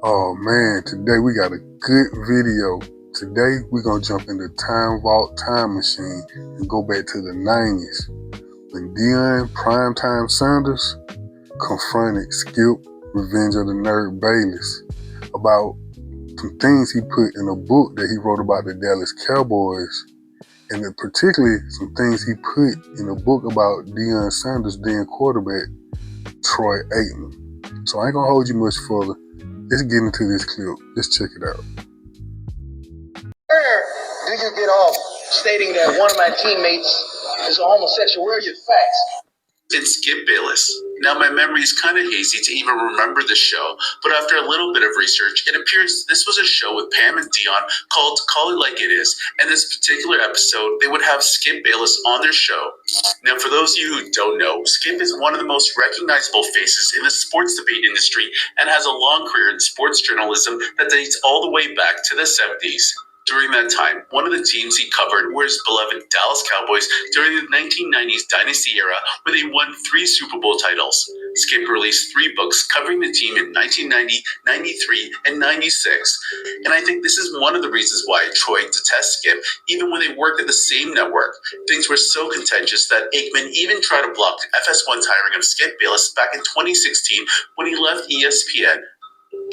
Oh man, today we got a good video. Today we're gonna jump in the time vault time machine and go back to the 90s when Deion Primetime Sanders confronted Skip Revenge of the Nerd Bayless about some things he put in a book that he wrote about the Dallas Cowboys, and particularly some things he put in a book about Deion Sanders' then quarterback, Troy Aikman. So I ain't gonna hold you much further. Let's get into this clip. Let's check it out. Where do you get off stating that one of my teammates is a homosexual? Where are your facts? It's Skip Bayless. Now, my memory is kind of hazy to even remember the show, but after a little bit of research, it appears this was a show with Pam and Deion called Call It Like It Is, and this particular episode, they would have Skip Bayless on their show. Now, for those of you who don't know, Skip is one of the most recognizable faces in the sports debate industry and has a long career in sports journalism that dates all the way back to the 70s. During that time, one of the teams he covered were his beloved Dallas Cowboys during the 1990s dynasty era, where they won 3 Super Bowl titles. Skip released 3 books covering the team in 1990, 93, and 96. And I think this is one of the reasons why Troy detests Skip, even when they worked at the same network. Things were so contentious that Aikman even tried to block FS1's hiring of Skip Bayless back in 2016 when he left ESPN.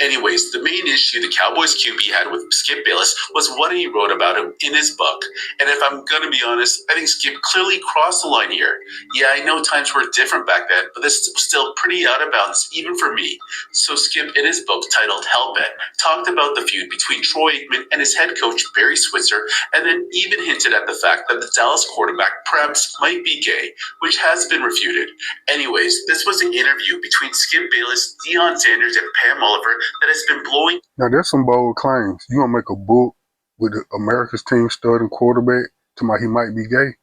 Anyways, the main issue the Cowboys QB had with Skip Bayless was what he wrote about him in his book. And if I'm going to be honest, I think Skip clearly crossed the line here. Yeah, I know times were different back then, but this was still pretty out of bounds, even for me. So Skip, in his book titled Hellbent, talked about the feud between Troy Aikman and his head coach, Barry Switzer, and then even hinted at the fact that the Dallas quarterback perhaps might be gay, which has been refuted. Anyways, this was an interview between Skip Bayless, Deion Sanders, and Pam Oliver that has been blowing. Now there's some bold claims. You gonna make a book with America's team starting quarterback to he might be gay?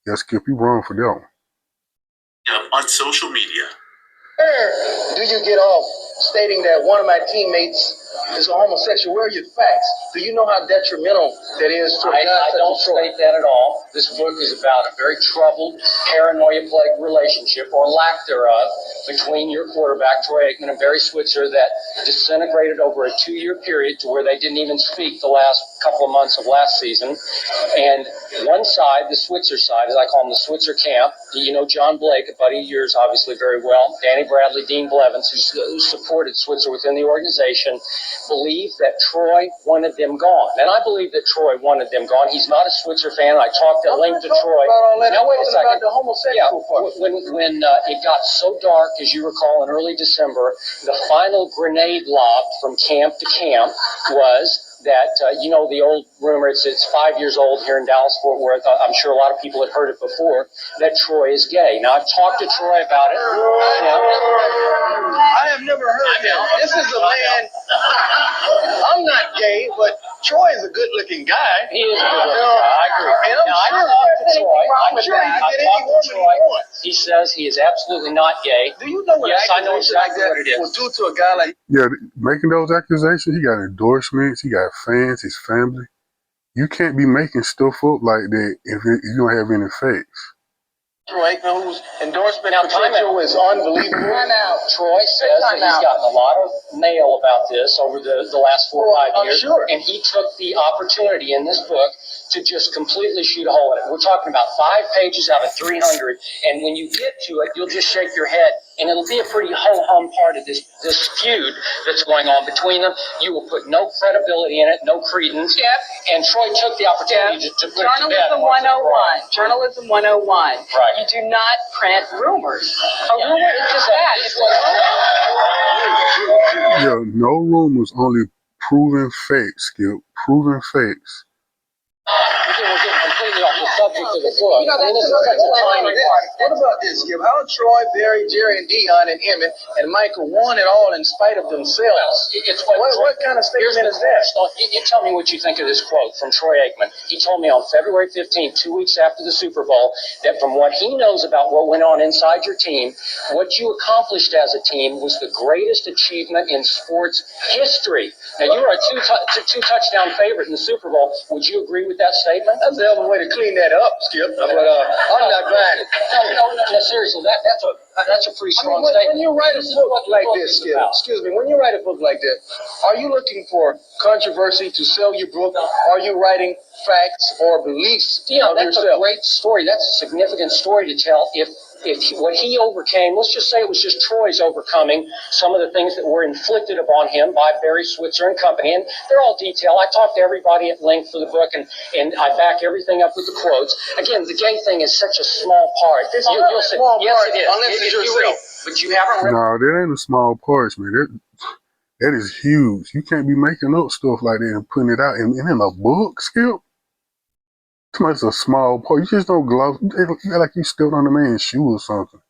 Yeah, Skip, you wrong for that one. On social media. Where do you get off stating that one of my teammates is a homosexual? Where are your facts? Do you know how detrimental that is to a guy? I don't state that at all. This book is about a very troubled, paranoia-plagued relationship, or lack thereof, between your quarterback, Troy Aikman, and Barry Switzer that disintegrated over a 2-year period to where they didn't even speak the last couple of months of last season. And one side, the Switzer side, as I call them, the Switzer camp, you know John Blake, a buddy of yours, obviously very well, Danny Bradley, Dean Blevins, who supported Switzer within the organization, believed that Troy wanted them gone. And I believe that Troy wanted them gone. He's not a Switzer fan. I talked at length to Troy. Now, wait a second. About the homosexual part. When it got so dark, as you recall, in early December, the final grenade lob from camp to camp was that, the old rumor, it's 5 years old here in Dallas-Fort Worth. I'm sure a lot of people had heard it before, that Troy is gay. Now, I've talked to Troy about it. I have never heard that. This is a man. I'm not gay, but Troy is a good-looking guy. He is a good-looking guy. I agree. And I'm sure he can get any woman he wants. He says he is absolutely not gay. Do you know what Yes, I know exactly what it is. will do to a guy like? Yeah, making those accusations, he got endorsements, he got fans, his family. You can't be making stuff up like that if you don't have any facts. Troy, whose endorsement potential is unbelievable. Troy says that he's gotten a lot of mail about this over the last 4 or 5 years. Sure. And he took the opportunity in this book to just completely shoot a hole in it. We're talking about 5 pages out of 300. And when you get to it, you'll just shake your head. And it'll be a pretty ho-hum part of this feud that's going on between them. You will put no credibility in it, no credence. Yep. And Troy took the opportunity to put it to bed. Journalism 101. Journalism 101. Right. You do not print rumors. A rumor is just that. It's Yeah, no rumors, only proven facts, Skip. Proven facts. We're getting completely off the subject of the book. This is such a tiny part. What about this, Skip? How Troy, Barry, Jerry, and Deion, and Emmett, and Michael won it all in spite of themselves? It's What kind of statement is that? You tell me what you think of this quote from Troy Aikman. He told me on February 15th, 2 weeks after the Super Bowl, that from what he knows about what went on inside your team, what you accomplished as a team was the greatest achievement in sports history. Now, you were a two-touchdown favorite in the Super Bowl. Would you agree with that statement? That's the other way to clean that up, Skip. But I'm not buying it. No, seriously, that's a pretty strong statement. When you wite a book like this, Skip, excuse me, when you write a book like that, Are you looking for controversy to sell your book? Are you writing facts or beliefs Yeah, of that's yourself? a great story. That's a significant story to tell. If what he overcame, let's just say it was just Troy's overcoming some of the things that were inflicted upon him by Barry Switzer and company, and they're all detailed. I talked to everybody at length for the book, and I back everything up with the quotes. Again, the gay thing is such a small part. You'll say, yes, it is. Unless it's yourself. But you haven't read. No, that ain't a small part, man. That is huge. You can't be making up stuff like that and putting it out and in a book, Skip. It's a small part. You just don't gloss. It's like you stepped on a man's shoe or something.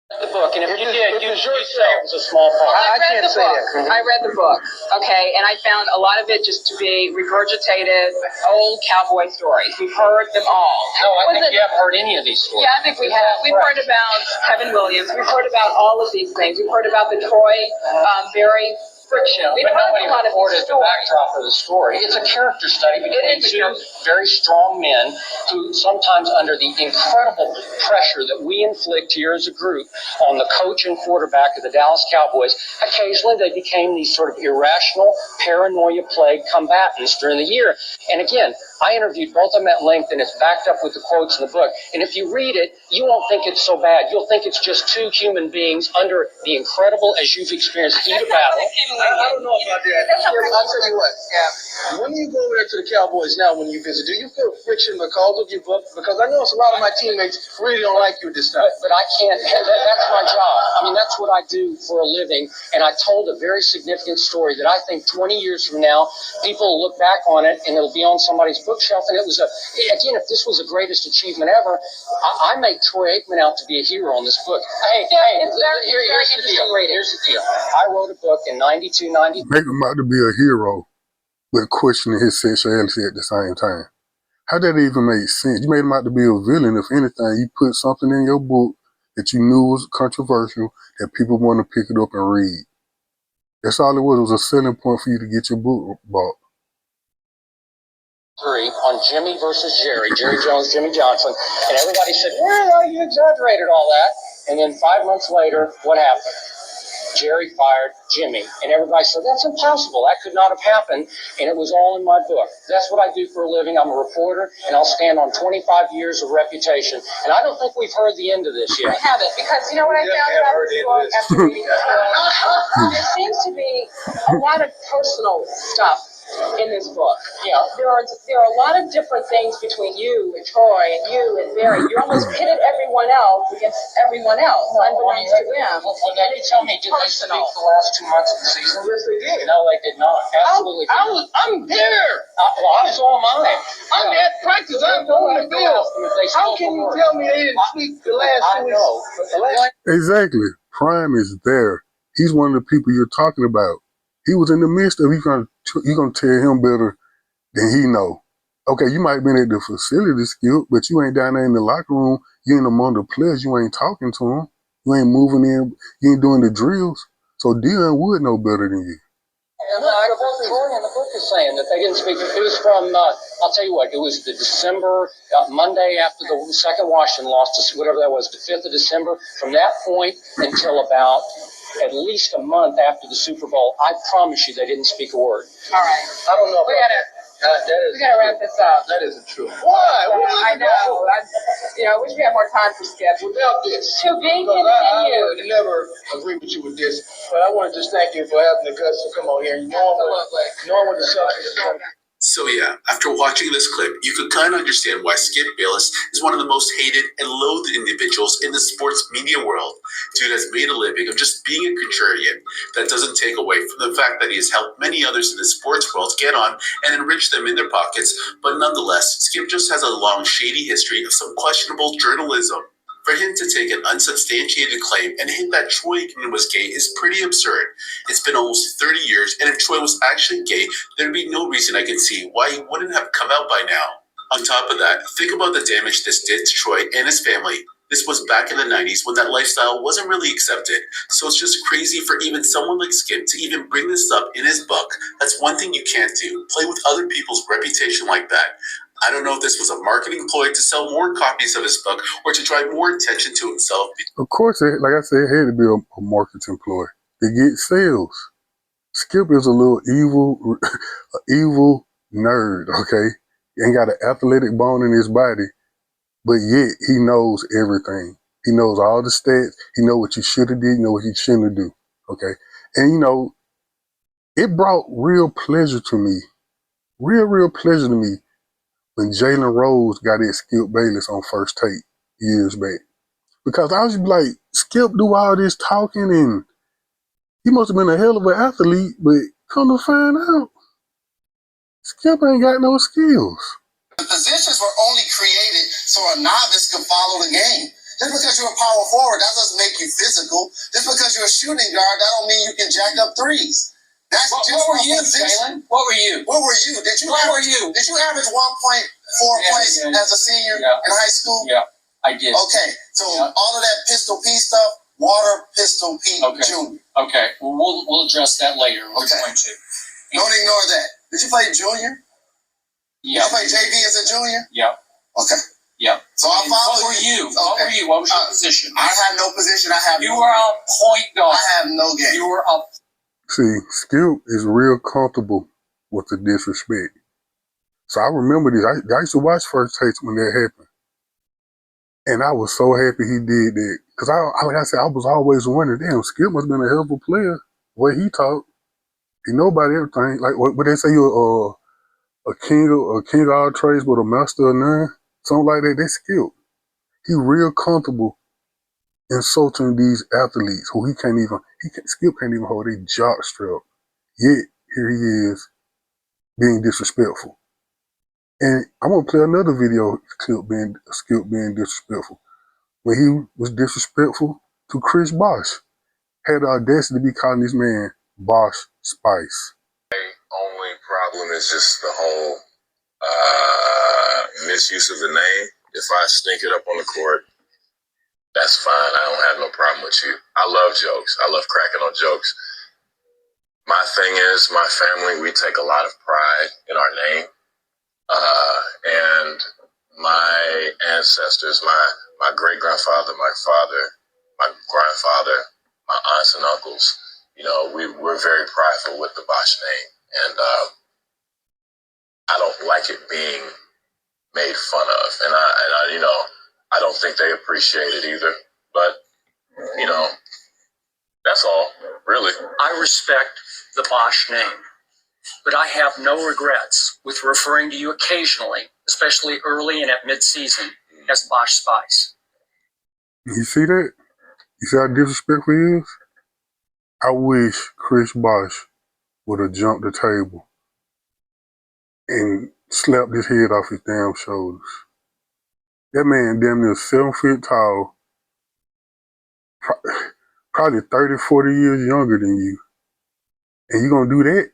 The book, and if you did, you'd say it was a small part. I read can't the say book. that. I read the book. Okay, and I found a lot of it just to be regurgitated old cowboy stories. We've heard them all. No, I think you haven't heard any of these stories. Yeah, I think we have. We've heard about Kevin Williams. We've heard about all of these things. We've heard about the Troy Berry friction. We've But heard nobody a lot of reported these the stories. backdrop of the story. It's a character study between two very strong men who sometimes under the incredible pressure that we inflict here as a group on the coach and quarterback of the Dallas Cowboys, occasionally they became these sort of irrational, paranoia-plagued combatants during the year. And again, I interviewed both of them at length, and it's backed up with the quotes in the book. And if you read it, you won't think it's so bad. You'll think it's just two human beings under the incredible, as you've experienced, heat of battle. I don't know about that. I'll tell you what. Yeah. When you go over there to the Cowboys now, when you visit, do you feel friction because of your book? Because I know a lot of my teammates really don't like you this time. But I can't. That's my job. I mean, that's what I do for a living. And I told a very significant story that I think 20 years from now, people will look back on it and it'll be on somebody's bookshelf. And it was again, if this was the greatest achievement ever, I make Troy Aikman out to be a hero on this book. Here's the deal. Here's the deal. I wrote a book in 92, 90. Make him out to be a hero, but questioning his sexuality at the same time. How did that even make sense? You made him out to be a villain. If anything, you put something in your book that you knew was controversial, that people want to pick it up and read. That's all it was. It was a selling point for you to get your book bought. On Jimmy versus Jerry Jones, Jimmy Johnson, and everybody said, well, you exaggerated all that. And then 5 months later, what happened? Jerry fired Jimmy, and everybody said, that's impossible. That could not have happened, and it was all in my book. That's what I do for a living. I'm a reporter, and I'll stand on 25 years of reputation, and I don't think we've heard the end of this yet. I haven't, because you know what I found about this book after reading this book? There seems to be a lot of personal stuff in this book. Yeah. There are a lot of different things between you and Troy and you and Barry. You almost pitted everyone else against everyone else, unbeknownst to them. Well, now you tell me, did they speak the last 2 months of the season? Yes, they did. No, they did not. Absolutely. I'm there. Well, I was all mine. I'm at practice. I'm on the field. How can you tell me they didn't speak the last 2 weeks? I know. Exactly. Prime is there. He's one of the people you're talking about. He was in the midst of, you're gonna tell him better than he know. Okay, you might have been at the facility, Skip, but you ain't down there in the locker room. You ain't among the players. You ain't talking to them. You ain't moving in. You ain't doing the drills. So Deion would know better than you. And Troy in the book is saying that they didn't speak. It was from, I'll tell you what, it was the December, Monday after the second Washington loss, to whatever that was, the 5th of December. From that point until about at least a month after the Super Bowl, I promise you they didn't speak a word. All right. I don't know. We gotta wrap this up. That isn't true. Why? I know. I wish we had more time for Skip. Without this. To be Because I continued. would never agree with you with this, but I want to just thank you for having the guts to come on here and knowing what the subject is. So yeah, after watching this clip, you could kind of understand why Skip Bayless is one of the most hated and loathed individuals in the sports media world. Dude has made a living of just being a contrarian. That doesn't take away from the fact that he has helped many others in the sports world get on and enrich them in their pockets, but nonetheless, Skip just has a long, shady history of some questionable journalism. For him to take an unsubstantiated claim and hint that Troy Aikman was gay is pretty absurd. It's been almost 30 years, and if Troy was actually gay, there'd be no reason I can see why he wouldn't have come out by now. On top of that, think about the damage this did to Troy and his family. This was back in the 90s when that lifestyle wasn't really accepted, so it's just crazy for even someone like Skip to even bring this up in his book. That's one thing you can't do, play with other people's reputation like that. I don't know if this was a marketing ploy to sell more copies of his book or to drive more attention to himself. Of course, like I said, it had to be a marketing ploy to get sales. Skip is a little evil nerd, okay? He ain't got an athletic bone in his body, but yet he knows everything. He knows all the stats. He knows what you should have did, you know what you shouldn't have do, okay? And, it brought real pleasure to me, real pleasure to me when Jalen Rose got at Skip Bayless on First Take years back. Because I was like, Skip do all this talking and he must have been a hell of an athlete, but come to find out, Skip ain't got no skills. The positions were only created so a novice could follow the game. Just because you're a power forward, that doesn't make you physical. Just because you're a shooting guard, that don't mean you can jack up threes. That's what were you, Jalen? What were you? What were you? Did you average 1.4 points as a senior in high school? Yeah, I did. Okay, so all of that Pistol P stuff, Water Pistol P Junior. Okay, well, we'll address that later. Okay. Don't ignore that. Did you play junior? Yeah. You played JV as a junior? Yeah. Okay. Yeah. So I followed. What were you? Okay. What were you? What was your position? I had no position. You were a point guard. I have no game. You were up. See, Skip is real comfortable with the disrespect. So I remember this. I used to watch First Takes when that happened. And I was so happy he did that. Because like I said, I was always wondering, damn, Skip must have been a hell of a player. The way he talked. He know about everything. Like what they say, you're a king of all trades, but a master of none. Something like that. That's Skip. He real comfortable insulting these athletes who Skip can't even hold a jock strap. Yet here he is being disrespectful. And I'm gonna play another video clip Skip being disrespectful. When he was disrespectful to Chris Bosh. Had the audacity to be calling this man Bosh Spice. Only problem is just the whole misuse of the name. If I stink it up on the court, that's fine. I don't have no problem with you. I love jokes. I love cracking on jokes. My thing is, my family, we take a lot of pride in our name. And my ancestors, my great-grandfather, my father, my grandfather, my aunts and uncles, we're very prideful with the Bosh name. And I don't like it being made fun of. And I don't think they appreciate it either. But, that's all, really. I respect the Bosh name, but I have no regrets with referring to you occasionally, especially early and at mid-season, as Bosh Spice. You see that? You see how disrespectful he is? I wish Chris Bosh would have jumped the table and slapped his head off his damn shoulders. That man damn near 7 feet tall, probably 30, 40 years younger than you. And you gonna do that?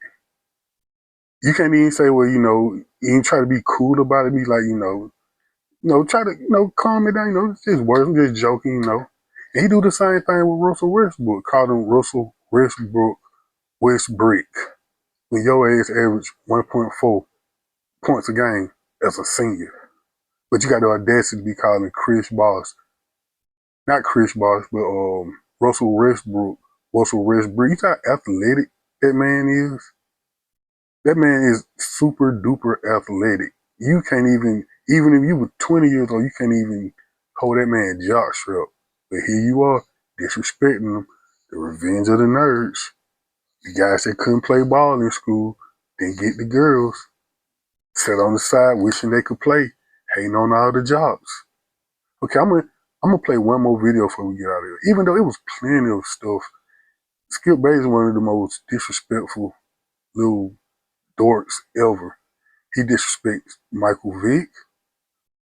You can't even say, well, you ain't try to be cool about it, be like, try to, calm it down, it's just words, I'm just joking, And he do the same thing with Russell Westbrook, called him Russell Westbrook Westbrick. When your ass average 1.4 points a game as a senior. But you got the audacity to be calling Chris Bosh, not Chris Bosh, but Russell Westbrook, You see how athletic that man is? That man is super duper athletic. You can't even if you were 20 years old, you can't even hold that man jock strap. But here you are, disrespecting him. The revenge of the nerds. The guys that couldn't play ball in school, didn't get the girls. Sat on the side wishing they could play, hating on all the jobs. Okay, I'm gonna play one more video before we get out of here. Even though it was plenty of stuff, Skip Bayless is one of the most disrespectful little dorks ever. He disrespects Michael Vick,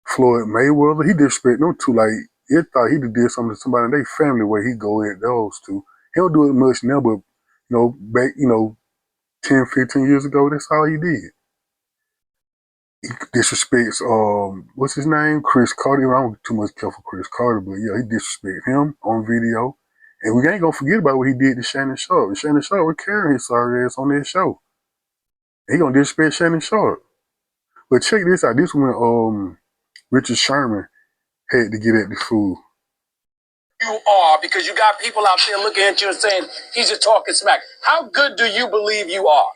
Floyd Mayweather. He disrespects them two like he thought he did something to somebody in their family where he go at those two. He don't do it much now, but back 10, 15 years ago, that's all he did. He disrespects what's his name? Chris Carter. I don't get too much care for Chris Carter, but yeah, he disrespects him on video. And we ain't gonna forget about what he did to Shannon Sharp. And Shannon Sharp was carrying his sorry ass on that show. He gonna disrespect Shannon Sharp. But check this out. This when Richard Sherman had to get at the fool. you are, because you got people out there looking at you and saying, he's just talking smack. How good do you believe you are?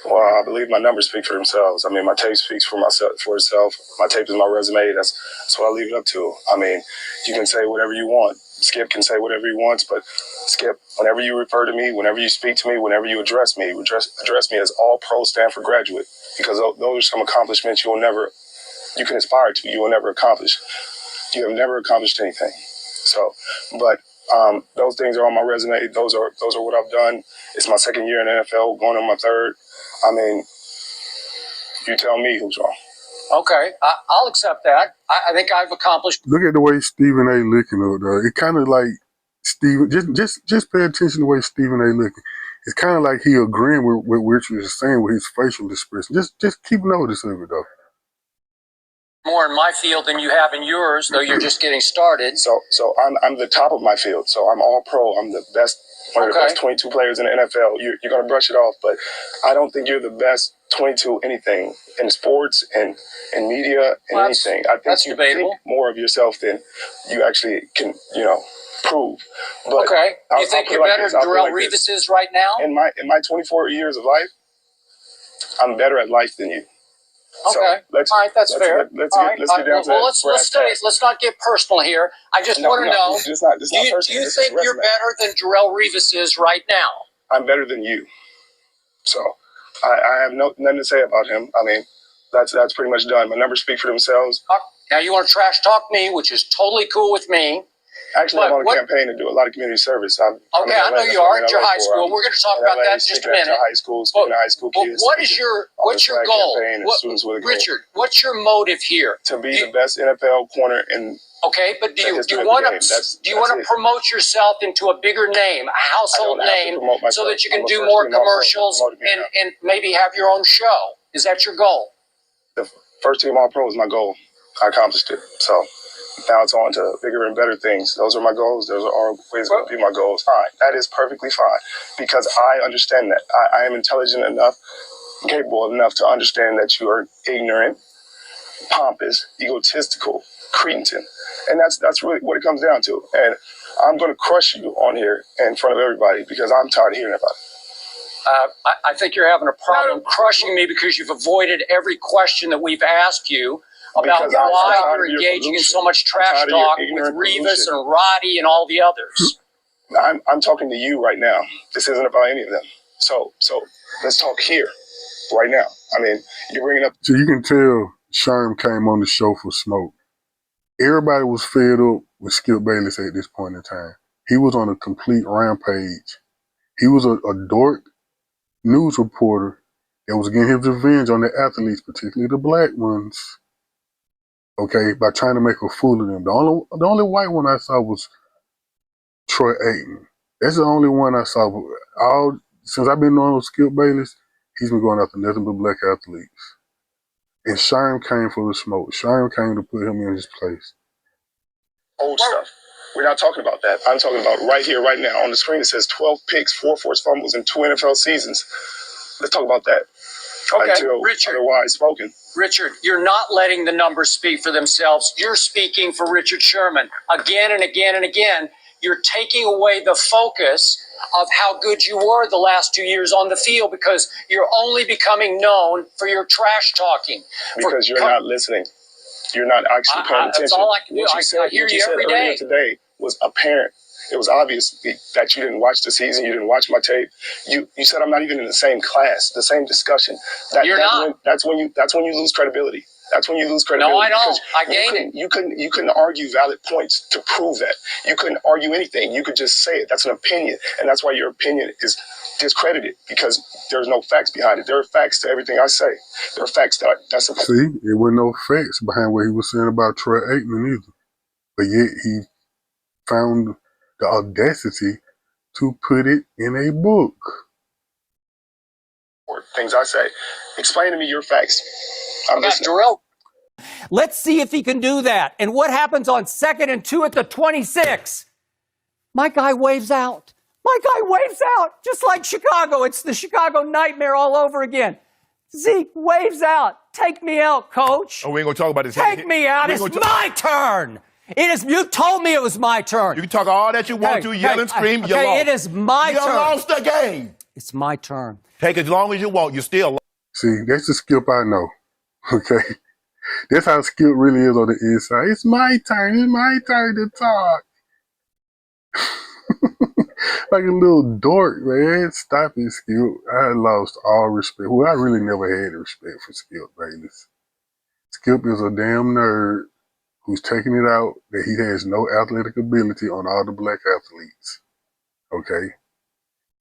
Well, I believe my numbers speak for themselves. I mean, my tape speaks for itself. My tape is my resume. That's what I leave it up to. I mean, you can say whatever you want. Skip can say whatever he wants, but Skip, whenever you refer to me, whenever you speak to me, whenever you address me as all pro Stanford graduate, because those are some accomplishments you can aspire to. You will never accomplish. You have never accomplished anything. So, but those things are on my resume. Those are what I've done. It's my second year in the NFL, going on my third. I mean, you tell me who's wrong. Okay, I'll accept that. I think I've accomplished. Look at the way Stephen A. looking up there. It kind of like Stephen. Just pay attention to the way Stephen A. looking. It's kind of like he agreeing with what Richard is saying with his facial expression. Just keep notice of it though. More in my field than you have in yours, though you're just getting started. So I'm the top of my field. So I'm all pro. I'm the best. One of the best 22 players in the NFL. You're going to brush it off, but I don't think you're the best 22 anything in sports and in media and anything. I think you think more of yourself than you actually can, prove. But okay. Do you think you're better than Darrelle Revis is right now? In my 24 years of life, I'm better at life than you. Okay. So all right, that's fair. Let's get down to let's not get personal here. I just want to know, do you think you're better than Darrelle Revis is right now? I'm better than you. So I have nothing to say about him. I mean, that's pretty much done. My numbers speak for themselves. Now you want to trash talk me, which is totally cool with me. Actually, I'm on a campaign to do a lot of community service. I know you are at your high school. We're going to talk about that in just a minute. High school, speaking to high school kids. What's your goal? Richard, what's your motive here? To be the best NFL corner in. Okay, but do you want to promote yourself into a bigger name, a household name, so that you can do more commercials and maybe have your own show? Is that your goal? The first team All-Pro is my goal. I accomplished it. So now it's on to bigger and better things. Those are my goals. Those are always going to be my goals. Fine. That is perfectly fine because I understand that. I am intelligent enough, capable enough to understand that you are ignorant, pompous, egotistical, cretin. And that's really what it comes down to. And I'm going to crush you on here in front of everybody because I'm tired of hearing about it. I think you're having a problem crushing me because you've avoided every question that we've asked you about why you're engaging in so much trash talk with Revis and Roddy and all the others. I'm talking to you right now. This isn't about any of them. So let's talk here, right now. I mean, you're bringing up. So you can tell Sherman came on the show for smoke. Everybody was fed up with Skip Bayless at this point in time. He was on a complete rampage. He was a dork news reporter that was getting his revenge on the athletes, particularly the black ones. Okay, by trying to make a fool of them. The only white one I saw was Troy Aikman. That's the only one I saw. Since I've been knowing Skip Bayless, he's been going after nothing but black athletes. And Sherman came for the smoke. Sherman came to put him in his place. Old stuff. We're not talking about that. I'm talking about right here, right now. On the screen, it says 12 picks, 4 forced fumbles in 2 NFL seasons. Let's talk about that. Okay, until Richard. Otherwise spoken. Richard, you're not letting the numbers speak for themselves. You're speaking for Richard Sherman. Again and again and again, you're taking away the focus of how good you were the last 2 years on the field because you're only becoming known for your trash talking. Because you're not listening. You're not actually paying attention. That's all I can do. I hear you every day. Today was apparent. It was obvious that you didn't watch the season. You didn't watch my tape. You said I'm not even in the same class, the same discussion. You're not. That's when you lose credibility. That's when you lose credibility. No, I don't. I gain it. You couldn't argue valid points to prove that. You couldn't argue anything. You could just say it. That's an opinion, and that's why your opinion is discredited because there's no facts behind it. There are facts to everything I say. There are facts that's See, there were no facts behind what he was saying about Troy Aikman either, but yet he found the audacity to put it in a book. Things I say. Explain to me your facts. I'm listening. Darrelle. Let's see if he can do that. And what happens on 2nd and 2 at the 26? My guy waves out. My guy waves out, just like Chicago. It's the Chicago nightmare all over again. Zeke waves out. Take me out, coach. Oh, we ain't going to talk about this. Take me out. It's my turn. It is. You told me it was my turn. You can talk all that you want to, yell and scream. You lost. It is my turn. You lost the game. It's my turn. Take as long as you want. You still lost. See, that's the Skip I know. Okay? That's how Skip really is on the inside. It's my turn. It's my turn to talk. Like a little dork, man. Stop it, Skip. I lost all respect. Well, I really never had respect for Skip Bayless. Skip is a damn nerd who's taking it out that he has no athletic ability on all the black athletes. Okay?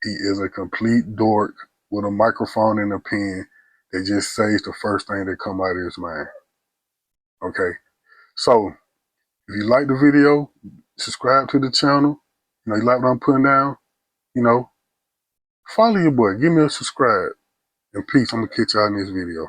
He is a complete dork with a microphone and a pen that just says the first thing that come out of his mind. Okay? So, if you like the video, subscribe to the channel. You know, you like what I'm putting down, you know, follow your boy. Give me a subscribe. And peace. I'm going to catch y'all in this video.